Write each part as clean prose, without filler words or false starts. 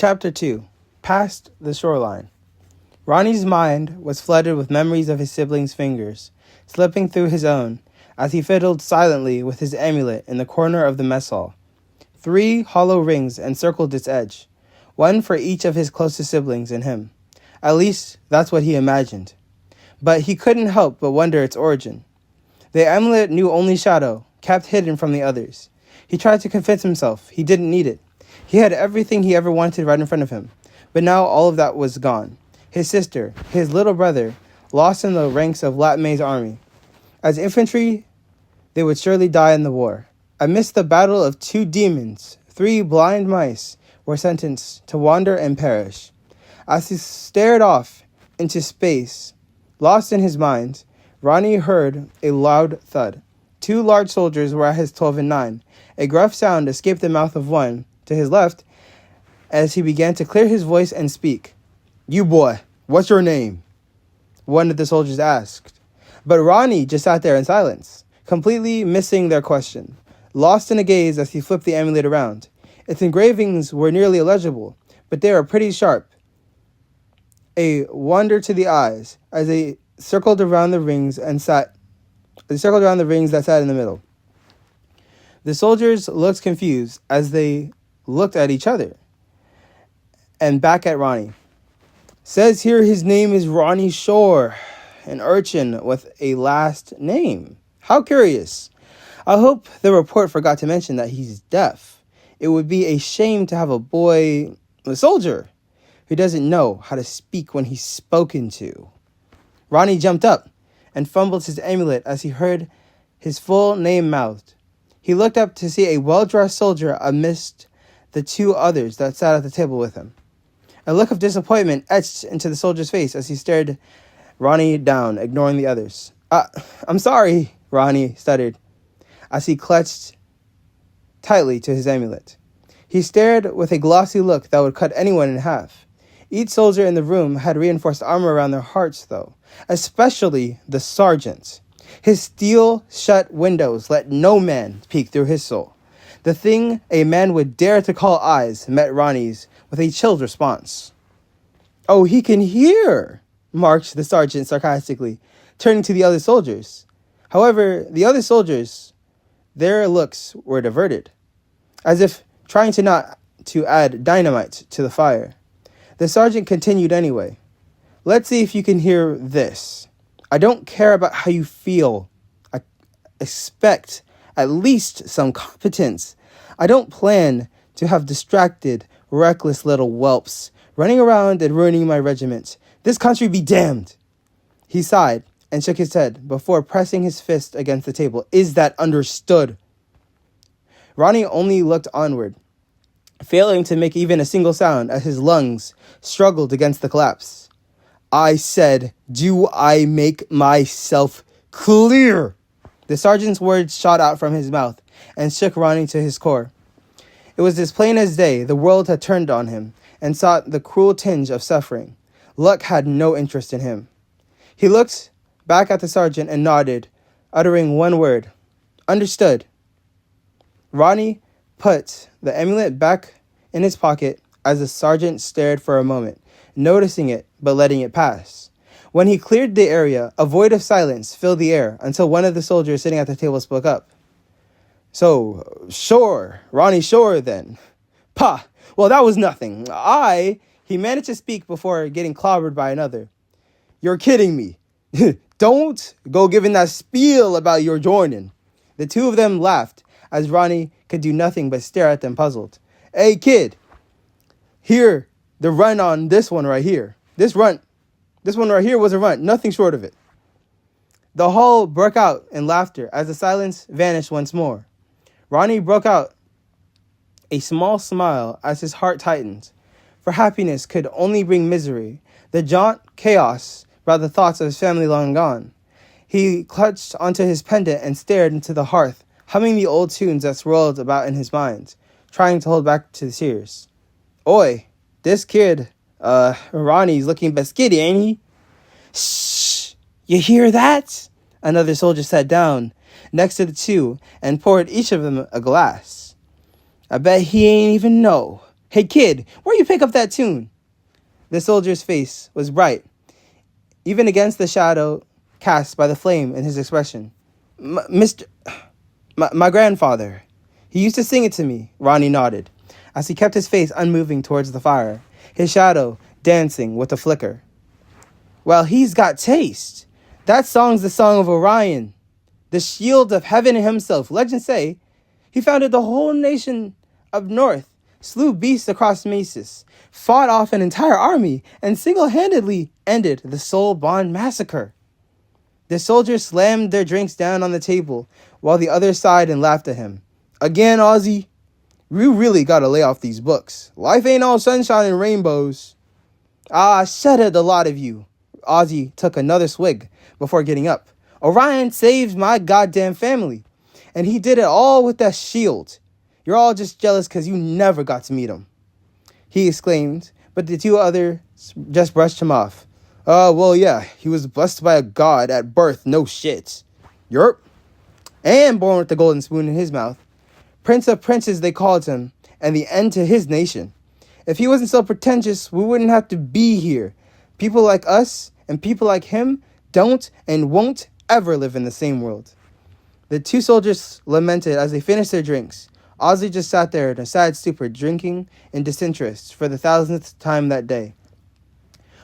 Chapter 2. Past the Shoreline. Ronnie's mind was flooded with memories of his siblings' fingers, slipping through his own, as he fiddled silently with his amulet in the corner of the mess hall. 3 hollow rings encircled its edge, one for each of his closest siblings and him. At least, that's what he imagined. But he couldn't help but wonder its origin. The amulet knew only shadow, kept hidden from the others. He tried to convince himself he didn't need it. He had everything he ever wanted right in front of him, but now all of that was gone. His sister, his little brother, lost in the ranks of Latmay's army. As infantry, they would surely die in the war. Amidst the battle of 2 demons, 3 blind mice were sentenced to wander and perish. As he stared off into space, lost in his mind, Ronnie heard a loud thud. 2 large soldiers were at his 12 and 9. A gruff sound escaped the mouth of one to his left as he began to clear his voice and speak. "You boy, what's your name?" one of the soldiers asked. But Ronnie just sat there in silence, completely missing their question, lost in a gaze as he flipped the amulet around. Its engravings were nearly illegible, but they were pretty sharp. A wonder to the eyes as they circled around the rings that sat in the middle. The soldiers looked confused as they looked at each other and back at Ronnie. "Says here his name is Ronnie Shore, an urchin with a last name. How curious. I hope the report forgot to mention that he's deaf. It would be a shame to have a soldier, who doesn't know how to speak when he's spoken to." Ronnie jumped up and fumbled his amulet as he heard his full name mouthed. He looked up to see a well-dressed soldier amidst the 2 others that sat at the table with him. A look of disappointment etched into the soldier's face as he stared Ronnie down, ignoring the others. I'm sorry," Ronnie stuttered, as he clutched tightly to his amulet. He stared with a glossy look that would cut anyone in half. Each soldier in the room had reinforced armor around their hearts, though, especially the sergeant. His steel-shut windows let no man peek through his soul. The thing a man would dare to call eyes met Ronnie's with a chilled response. "Oh, he can hear," marked the sergeant sarcastically, turning to the other soldiers. However, the other soldiers, their looks were diverted, as if trying not to add dynamite to the fire. The sergeant continued anyway. "Let's see if you can hear this. I don't care about how you feel. I expect at least some competence. I don't plan to have distracted, reckless little whelps running around and ruining my regiment. This country be damned." He sighed and shook his head before pressing his fist against the table. "Is that understood?" Ronnie only looked onward, failing to make even a single sound as his lungs struggled against the collapse. "I said, do I make myself clear?" The sergeant's words shot out from his mouth and shook Ronnie to his core. It was as plain as day the world had turned on him and sought the cruel tinge of suffering. Luck had no interest in him. He looked back at the sergeant and nodded, uttering one word. "Understood." Ronnie put the amulet back in his pocket as the sergeant stared for a moment, noticing it but letting it pass. When he cleared the area, a void of silence filled the air until one of the soldiers sitting at the table spoke up. "So, Ronnie Shore then. Pah, well that was nothing. He managed to speak before getting clobbered by another. "You're kidding me. Don't go giving that spiel about your joining." The 2 of them laughed as Ronnie could do nothing but stare at them puzzled. "Hey kid, here, the run on this one right here. This one right here was a run, nothing short of it." The hall broke out in laughter as the silence vanished once more. Ronnie broke out a small smile as his heart tightened, for happiness could only bring misery. The jaunt chaos brought the thoughts of his family long gone. He clutched onto his pendant and stared into the hearth, humming the old tunes that swirled about in his mind, trying to hold back to the tears. "Oi, this kid, Ronnie's looking biscuity, ain't he?" "Shh! You hear that?" Another soldier sat down next to the 2 and poured each of them a glass. "I bet he ain't even know. Hey kid, where you pick up that tune? The soldier's face was bright, even against the shadow cast by the flame in his expression. Mr. My grandfather. He used to sing it to me, Ronnie nodded, as he kept his face unmoving towards the fire, his shadow dancing with a flicker. Well, he's got taste. That song's the Song of Orion, the shield of heaven himself. Legends say he founded the whole nation of North, slew beasts across Mesis, fought off an entire army, and single-handedly ended the Soul Bond massacre. The soldiers slammed their drinks down on the table, while the others sighed and laughed at him. Again, Ozzy, you really gotta lay off these books. Life ain't all sunshine and rainbows. Ah, shut it, the lot of you. Ozzy took another swig before getting up. Orion saved my goddamn family, and he did it all with that shield. You're all just jealous because you never got to meet him, he exclaimed, but the two others just brushed him off. Well, yeah, he was blessed by a god at birth, no shit. Yerp. And born with the golden spoon in his mouth. Prince of princes, they called him, and the end to his nation. If he wasn't so pretentious, we wouldn't have to be here. People like us and people like him don't and won't ever live in the same world. The two soldiers lamented as they finished their drinks. Ozzy just sat there in a sad stupor, drinking in disinterest for the 1000th time that day.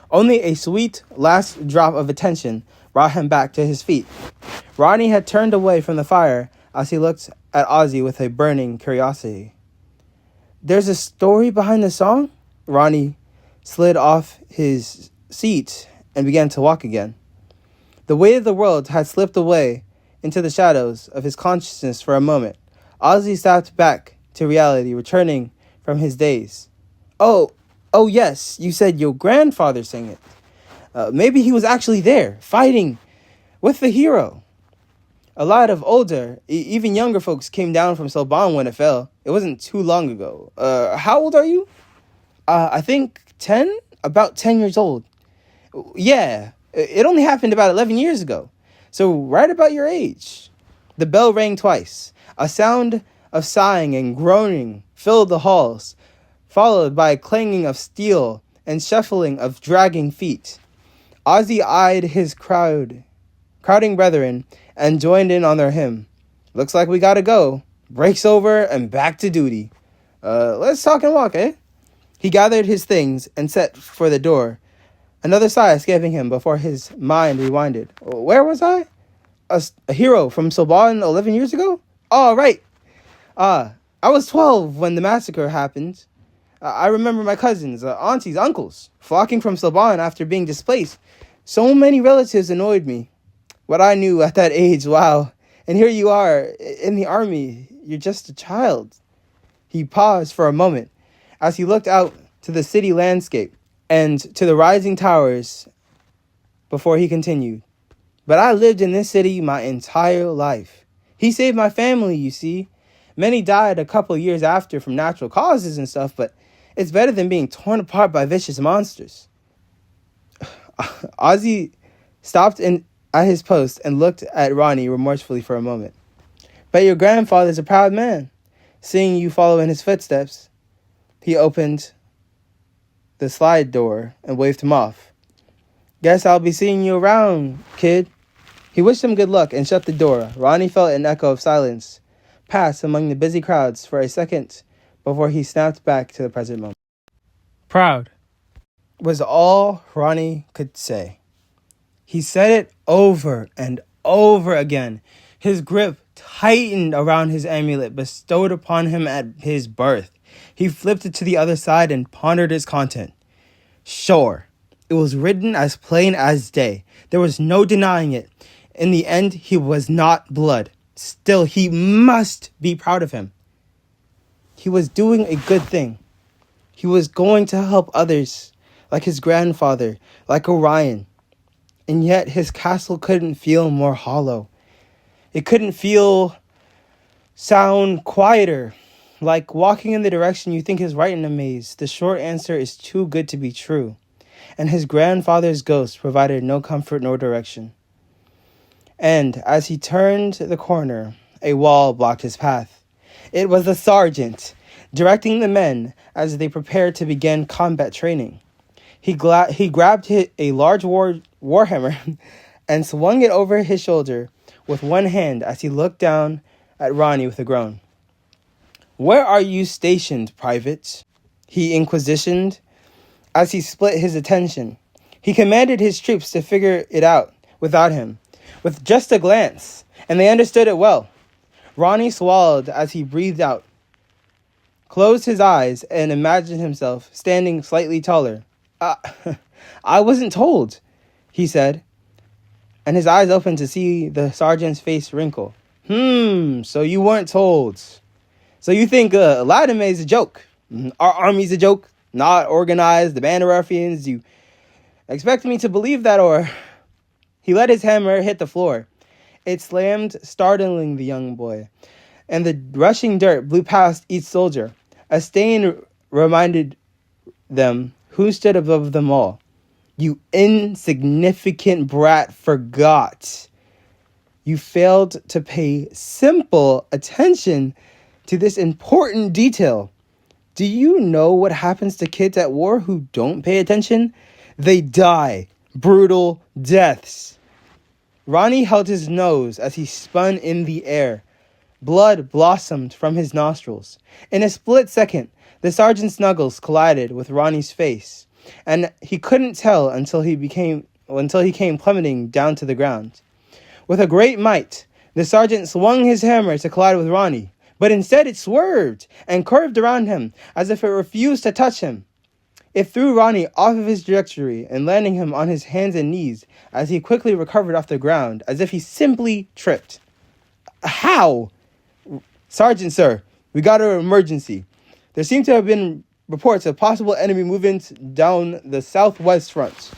Only a sweet last drop of attention brought him back to his feet. Ronnie had turned away from the fire as he looked at Ozzy with a burning curiosity. There's a story behind the song? Ronnie slid off his seat and began to walk again. The weight of the world had slipped away into the shadows of his consciousness for a moment. Ozzy stepped back to reality, returning from his daze. Oh, yes, you said your grandfather sang it. Maybe he was actually there, fighting with the hero. A lot of older, even younger folks came down from Soban when it fell. It wasn't too long ago. How old are you? I think 10? About 10 years old. Yeah, it only happened about 11 years ago. So right about your age. The bell rang twice. A sound of sighing and groaning filled the halls, followed by a clanging of steel and shuffling of dragging feet. Ozzy eyed his crowding brethren and joined in on their hymn. Looks like we gotta go. Breaks over and back to duty. Let's talk and walk, eh? He gathered his things and set for the door, another sigh escaping him before his mind rewinded. Where was I? A hero from Soban 11 years ago? Oh, right. I was 12 when the massacre happened. I remember my cousins, aunties, uncles, flocking from Soban after being displaced. So many relatives annoyed me. What I knew at that age, wow. And here you are, in the army. You're just a child. He paused for a moment as he looked out to the city landscape and to the rising towers before he continued. But I lived in this city my entire life. He saved my family, you see. Many died a couple years after from natural causes and stuff, but it's better than being torn apart by vicious monsters. Ozzy stopped at his post and looked at Ronnie remorsefully for a moment. Bet your grandfather's a proud man. Seeing you follow in his footsteps, he opened the slide door and waved him off. Guess I'll be seeing you around, kid. He wished him good luck and shut the door. Ronnie felt an echo of silence pass among the busy crowds for a second before he snapped back to the present moment. Proud was all Ronnie could say. He said it over and over again. His grip tightened around his amulet bestowed upon him at his birth. He flipped it to the other side and pondered its content. Sure, it was written as plain as day. There was no denying it. In the end, he was not blood. Still, he must be proud of him. He was doing a good thing. He was going to help others, like his grandfather, like Orion. And yet his castle couldn't feel more hollow. It couldn't sound quieter, like walking in the direction you think is right in a maze. The short answer is too good to be true. And his grandfather's ghost provided no comfort nor direction. And as he turned the corner, a wall blocked his path. It was the sergeant, directing the men as they prepared to begin combat training. He grabbed a large warhammer and swung it over his shoulder with one hand as he looked down at Ronnie with a groan. "Where are you stationed, privates?" he inquisitioned as he split his attention. He commanded his troops to figure it out without him, with just a glance, and they understood it well. Ronnie swallowed as he breathed out, closed his eyes, and imagined himself standing slightly taller. I wasn't told," he said, and his eyes opened to see the sergeant's face wrinkle. So you weren't told. So you think Latimer is a joke? Our army's a joke? Not organized, the band of ruffians? You expect me to believe that, or... He let his hammer hit the floor. It slammed, startling the young boy, and the rushing dirt blew past each soldier. A stain reminded them who stood above them all. "You insignificant brat forgot. You failed to pay simple attention to this important detail. Do you know what happens to kids at war who don't pay attention? They die. Brutal deaths." Ronnie held his nose as he spun in the air. Blood blossomed from his nostrils. In a split second, the sergeant's knuckles collided with Ronnie's face, and he couldn't tell until he came plummeting down to the ground. With a great might, the sergeant swung his hammer to collide with Ronnie, but instead it swerved and curved around him as if it refused to touch him. It threw Ronnie off of his trajectory and landing him on his hands and knees as he quickly recovered off the ground as if he simply tripped. "How?" "Sergeant, sir, we got an emergency. There seem to have been reports of possible enemy movements down the southwest front."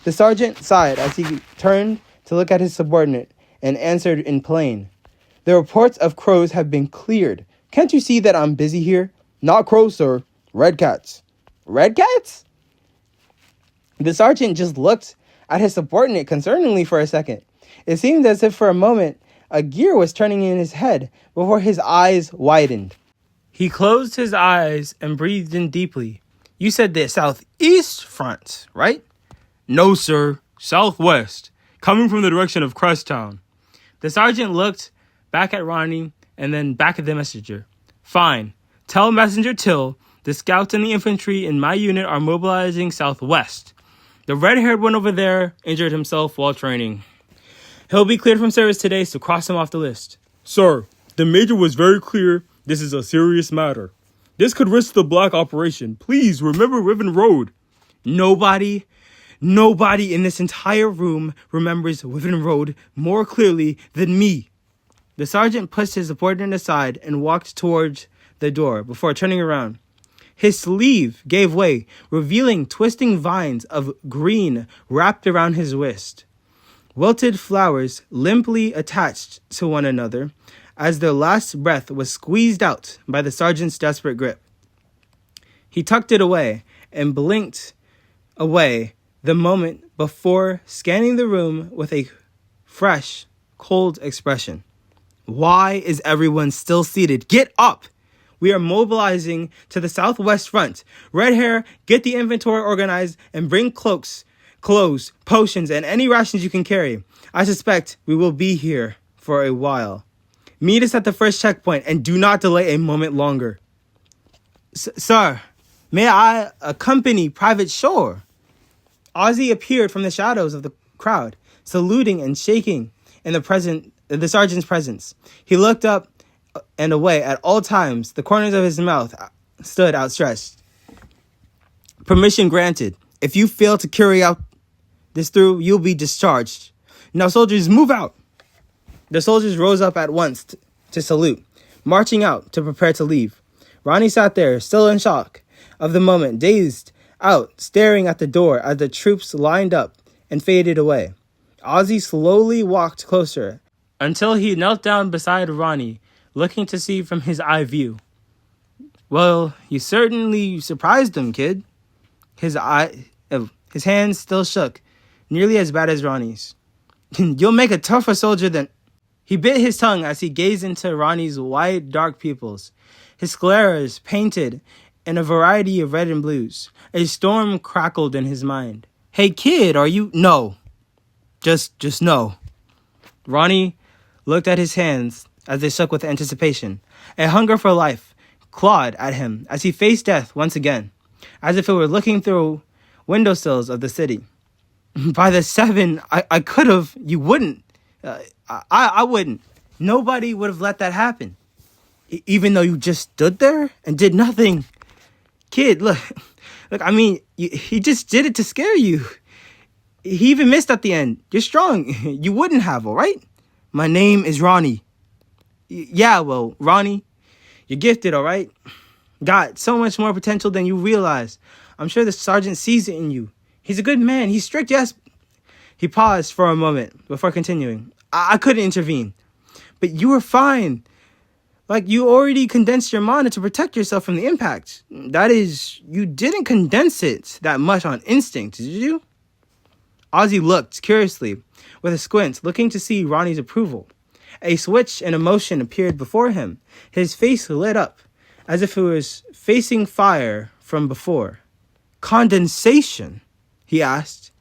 The sergeant sighed as he turned to look at his subordinate and answered in plain. "The reports of crows have been cleared. Can't you see that I'm busy here?" "Not crows, sir. Red cats." "Red cats?" The sergeant just looked at his subordinate concerningly for a second. It seemed as if for a moment a gear was turning in his head before his eyes widened. He closed his eyes and breathed in deeply. "You said the southeast front, right?" "No, sir. Southwest. Coming from the direction of Cresttown." The sergeant looked back at Ronnie and then back at the messenger. "Fine. Tell Messenger Till the scouts and the infantry in my unit are mobilizing southwest. The red-haired one over there injured himself while training. He'll be cleared from service today, so cross him off the list." "Sir, the major was very clear. This is a serious matter. This could risk the black operation. Please remember Riven Road." Nobody in this entire room remembers Riven Road more clearly than me." The sergeant pushed his subordinate aside and walked towards the door before turning around. His sleeve gave way, revealing twisting vines of green wrapped around his wrist. Wilted flowers limply attached to one another as their last breath was squeezed out by the sergeant's desperate grip. He tucked it away and blinked away the moment before scanning the room with a fresh, cold expression. "Why is everyone still seated? Get up! We are mobilizing to the southwest front. Red Hair, get the inventory organized and bring cloaks, clothes, potions, and any rations you can carry. I suspect we will be here for a while. Meet us at the first checkpoint and do not delay a moment longer." "Sir, may I accompany Private Shore?" Ozzy appeared from the shadows of the crowd, saluting and shaking in the sergeant's presence. He looked up and away at all times. The corners of his mouth stood outstretched. "Permission granted. If you fail to carry out this through, you'll be discharged. Now, soldiers, move out." The soldiers rose up at once to salute, marching out to prepare to leave. Ronnie sat there, still in shock of the moment, dazed out, staring at the door as the troops lined up and faded away. Ozzy slowly walked closer until he knelt down beside Ronnie, looking to see from his eye view. "Well, you certainly surprised him, kid." His hands still shook, nearly as bad as Ronnie's. "You'll make a tougher soldier than..." He bit his tongue as he gazed into Ronnie's wide, dark pupils. his scleras painted in a variety of red and blues. A storm crackled in his mind. "Hey kid, are you—" "No. Just no." Ronnie looked at his hands as they shook with anticipation. A hunger for life clawed at him as he faced death once again, as if it were looking through windowsills of the city. "By the 7, I could have. You wouldn't. I wouldn't. Nobody would have let that happen. Even though you just stood there and did nothing. Kid, look, I mean, he just did it to scare you. He even missed at the end. You're strong. You wouldn't have, all right? My name is Ronnie." "Yeah, well, Ronnie, you're gifted, all right? Got so much more potential than you realize. I'm sure the sergeant sees it in you. He's a good man. He's strict, yes." He paused for a moment before continuing. I couldn't intervene. "But you were fine. Like, you already condensed your mana to protect yourself from the impact. That is, you didn't condense it that much on instinct, did you?" Ozzy looked curiously, with a squint, looking to see Ronnie's approval. A switch in emotion appeared before him. His face lit up, as if it was facing fire from before. "Condensation?" he asked,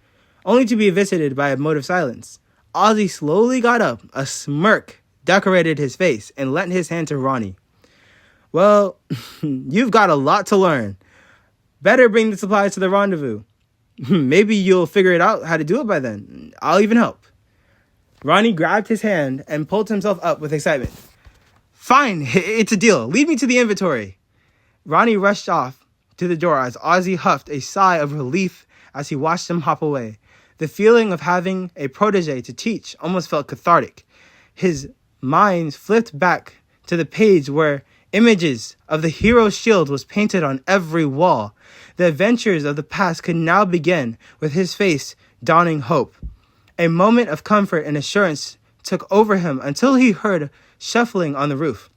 only to be visited by a mote of silence. Ozzy slowly got up, a smirk decorated his face, and lent his hand to Ronnie. "Well, you've got a lot to learn. Better bring the supplies to the rendezvous. Maybe you'll figure it out how to do it by then. I'll even help." Ronnie grabbed his hand and pulled himself up with excitement. "Fine, it's a deal. Lead me to the inventory." Ronnie rushed off to the door as Ozzy huffed a sigh of relief as he watched him hop away. The feeling of having a protege to teach almost felt cathartic. His mind flipped back to the page where images of the hero's shield was painted on every wall. The adventures of the past could now begin with his face dawning hope. A moment of comfort and assurance took over him until he heard shuffling on the roof.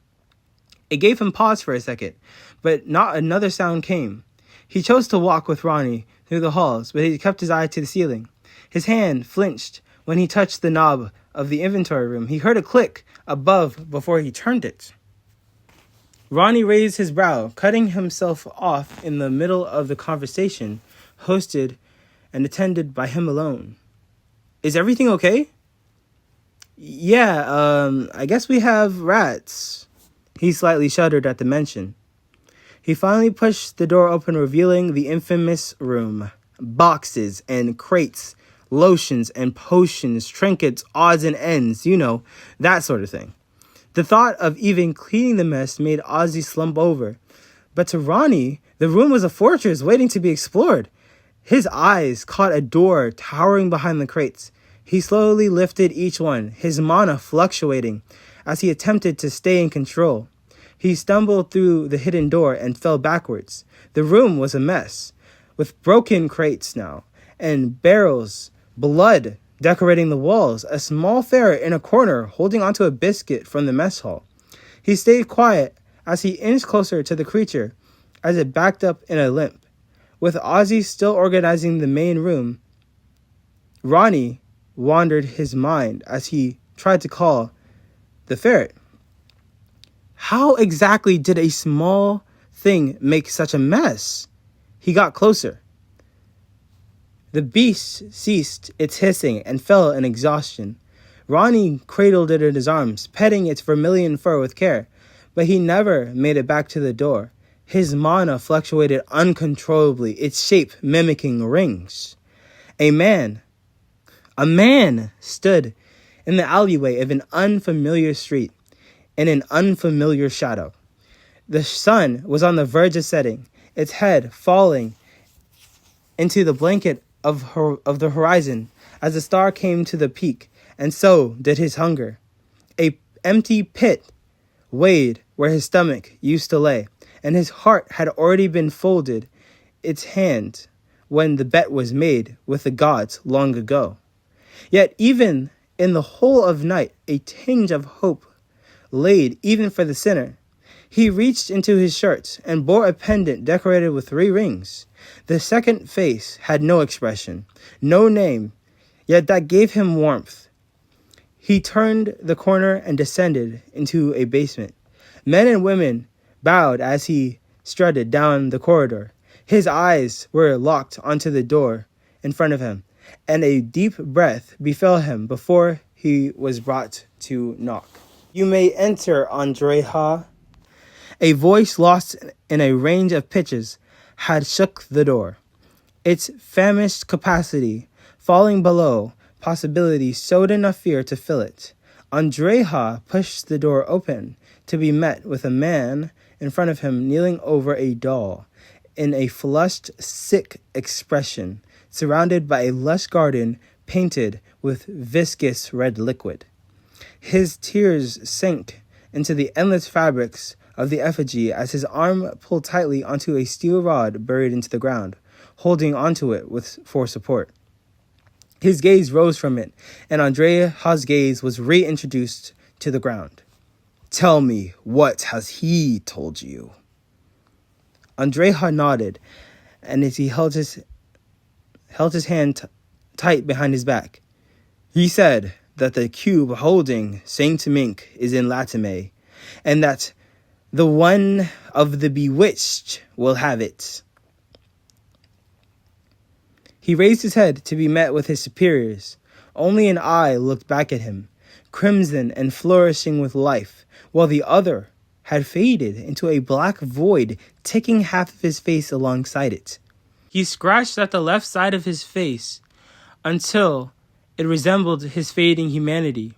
It gave him pause for a second, but not another sound came. He chose to walk with Ronnie through the halls, but he kept his eye to the ceiling. His hand flinched when he touched the knob of the inventory room. He heard a click above before he turned it. Ronnie raised his brow, cutting himself off in the middle of the conversation, hosted and attended by him alone. "Is everything okay?" "Yeah, I guess we have rats." He slightly shuddered at the mention. He finally pushed the door open, revealing the infamous room. Boxes and crates, lotions and potions, trinkets, odds and ends, that sort of thing. The thought of even cleaning the mess made Ozzy slump over. But to Ronnie, the room was a fortress waiting to be explored. His eyes caught a door towering behind the crates. He slowly lifted each one, his mana fluctuating as he attempted to stay in control. He stumbled through the hidden door and fell backwards. The room was a mess, with broken crates now, and barrels, blood decorating the walls, a small ferret in a corner holding onto a biscuit from the mess hall. He stayed quiet as he inched closer to the creature as it backed up in a limp. With Ozzy still organizing the main room, Ronnie wandered his mind as he tried to call the ferret. How exactly did a small thing make such a mess? He got closer. The beast ceased its hissing and fell in exhaustion. Ronnie cradled it in his arms, petting its vermilion fur with care, but he never made it back to the door. His mana fluctuated uncontrollably, its shape mimicking rings. A man stood in the alleyway of an unfamiliar street, in an unfamiliar shadow. The sun was on the verge of setting, its head falling into the blanket of the horizon as the star came to the peak, and so did his hunger. A empty pit weighed where his stomach used to lay, and his heart had already been folded its hand when the bet was made with the gods long ago. Yet even in the whole of night, a tinge of hope laid even for the sinner. He reached into his shirt and bore a pendant decorated with 3 rings. The second face had no expression, no name, yet that gave him warmth. He turned the corner and descended into a basement. Men and women bowed as he strutted down the corridor. His eyes were locked onto the door in front of him, and a deep breath befell him before he was brought to knock. "You may enter, Andreja." A voice lost in a range of pitches had shook the door, its famished capacity falling below possibility showed enough fear to fill it. Andreja pushed the door open to be met with a man in front of him kneeling over a doll in a flushed, sick expression, surrounded by a lush garden painted with viscous red liquid. His tears sank into the endless fabrics of the effigy as his arm pulled tightly onto a steel rod buried into the ground, holding onto it for support. His gaze rose from it, and Andreja's gaze was reintroduced to the ground. "Tell me, what has he told you?" Andreja nodded, and as he held his hand tight behind his back. "He said that the cube holding Saint Mink is in Latime, and that the one of the bewitched will have it." He raised his head to be met with his superiors. Only an eye looked back at him, crimson and flourishing with life, while the other had faded into a black void, taking half of his face alongside it. He scratched at the left side of his face until it resembled his fading humanity.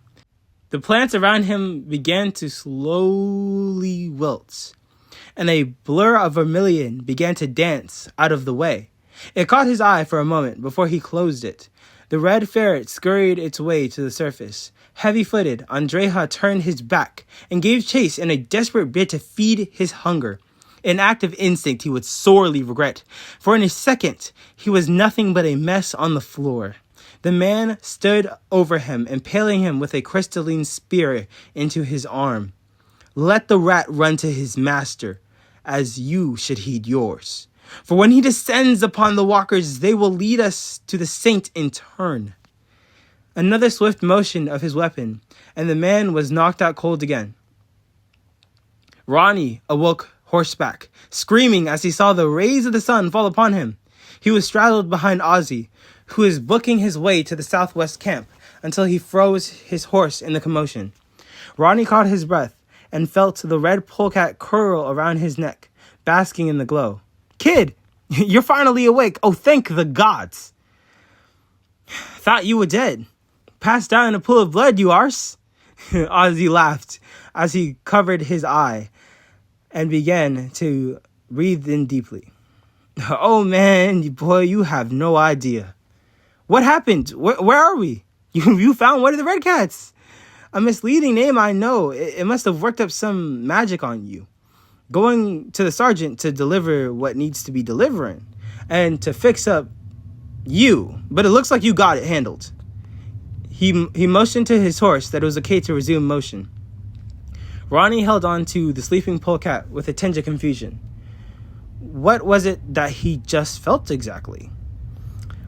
The plants around him began to slowly wilt, and a blur of vermilion began to dance out of the way. It caught his eye for a moment before he closed it. The red ferret scurried its way to the surface. Heavy-footed, Andreja turned his back and gave chase in a desperate bid to feed his hunger, an act of instinct he would sorely regret, for in a second he was nothing but a mess on the floor. The man stood over him, impaling him with a crystalline spear into his arm. "Let the rat run to his master, as you should heed yours. For when he descends upon the walkers, they will lead us to the saint in turn." Another swift motion of his weapon, and the man was knocked out cold again. Ronnie awoke horseback, screaming as he saw the rays of the sun fall upon him. He was straddled behind Ozzy, who was booking his way to the southwest camp until he froze his horse in the commotion. Ronnie caught his breath and felt the red polecat curl around his neck, basking in the glow. "Kid, you're finally awake. Oh, thank the gods." "Thought you were dead. Passed out in a pool of blood, you arse." Ozzy laughed as he covered his eye and began to breathe in deeply. "Oh man, boy, you have no idea. What happened? Where are we? You found one of the red cats. A misleading name, I know. It must have worked up some magic on you. Going to the sergeant to deliver what needs to be delivering and to fix up you, but it looks like you got it handled." He motioned to his horse that it was okay to resume motion. Ronnie held on to the sleeping polecat with a tinge of confusion. What was it that he just felt exactly?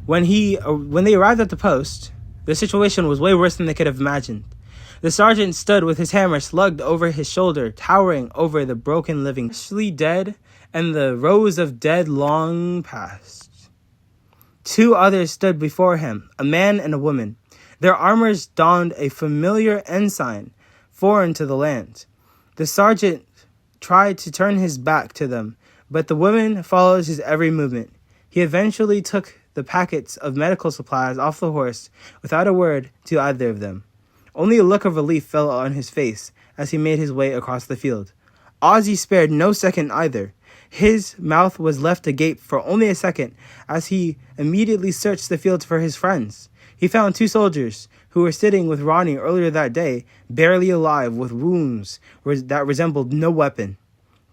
When they arrived at the post, the situation was way worse than they could have imagined. The sergeant stood with his hammer slugged over his shoulder, towering over the broken living, freshly dead, and the rows of dead long past. Two others stood before him, a man and a woman. Their armors donned a familiar ensign, foreign to the land. The sergeant tried to turn his back to them, but the woman followed his every movement. He eventually took the packets of medical supplies off the horse without a word to either of them. Only a look of relief fell on his face as he made his way across the field. Ozzy spared no second either. His mouth was left agape for only a second as he immediately searched the field for his friends. He found two soldiers who were sitting with Ronnie earlier that day, barely alive with wounds that resembled no weapon.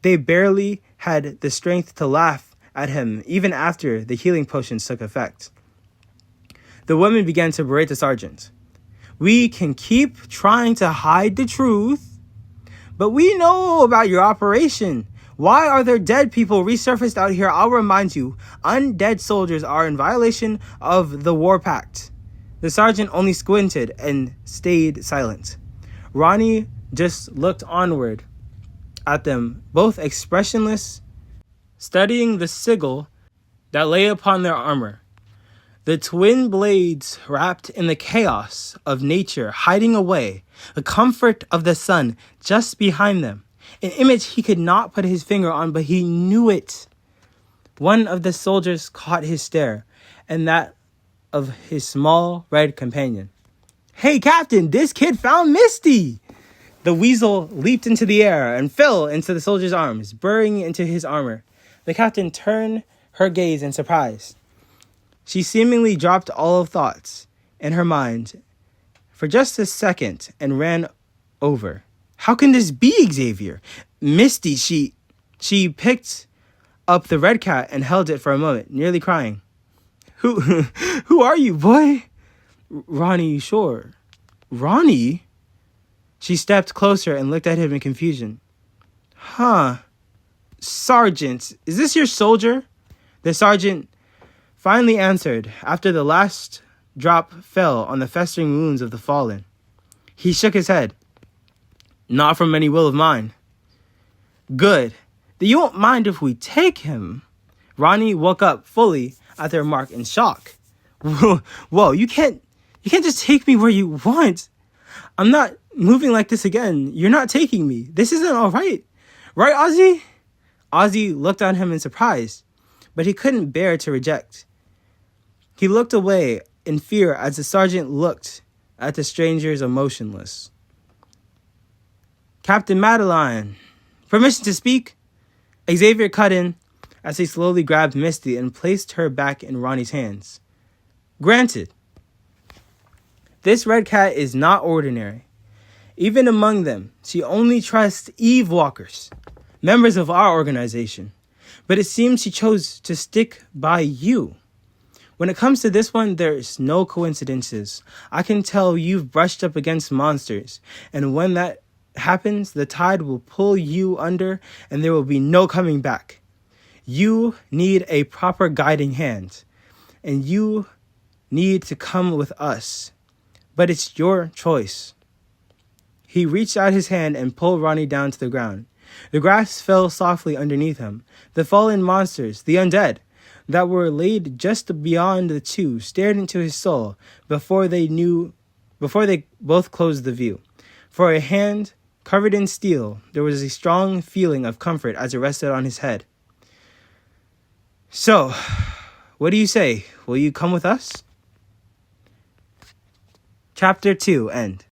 They barely had the strength to laugh at him even after the healing potions took effect. The woman began to berate the sergeant. "We can keep trying to hide the truth, but we know about your operation. Why are there dead people resurfaced out here? I'll remind you, undead soldiers are in violation of the war pact." The sergeant only squinted and stayed silent. Ronnie just looked onward at them, both expressionless, studying the sigil that lay upon their armor. The twin blades wrapped in the chaos of nature, hiding away the comfort of the sun just behind them. An image he could not put his finger on, but he knew it. One of the soldiers caught his stare, and that of his small red companion. "Hey, Captain, this kid found Misty!" The weasel leaped into the air and fell into the soldier's arms, burying into his armor. The captain turned her gaze in surprise. She seemingly dropped all thoughts in her mind for just a second and ran over. "How can this be, Xavier? Misty," she picked up the red cat and held it for a moment, nearly crying. Who are you, boy?" "Ronnie Shore." "Ronnie?" She stepped closer and looked at him in confusion. "Huh. Sergeant, is this your soldier?" The sergeant finally answered after the last drop fell on the festering wounds of the fallen. He shook his head. "Not from any will of mine." "Good. Then you won't mind if we take him?" Ronnie woke up fully at the remark in shock. Whoa, you can't just take me where you want. I'm not moving like this again. You're not taking me. This isn't all right. Right, Ozzy? Ozzy looked at him in surprise, but he couldn't bear to reject. He looked away in fear as the sergeant looked at the strangers emotionless. "Captain Madeline, permission to speak?" Xavier cut in as he slowly grabbed Misty and placed her back in Ronnie's hands. "Granted. This red cat is not ordinary. Even among them, she only trusts Eve Walkers, members of our organization. But it seems she chose to stick by you. When it comes to this one, there's no coincidences. I can tell you've brushed up against monsters, and when that happens, the tide will pull you under, and there will be no coming back. You need a proper guiding hand, and you need to come with us. But it's your choice." He reached out his hand and pulled Ronnie down to the ground. The grass fell softly underneath him. The fallen monsters, the undead, that were laid just beyond the two, stared into his soul before they both closed the view. For a hand covered in steel, there was a strong feeling of comfort as it rested on his head. "So, what do you say? Will you come with us?" Chapter 2, end.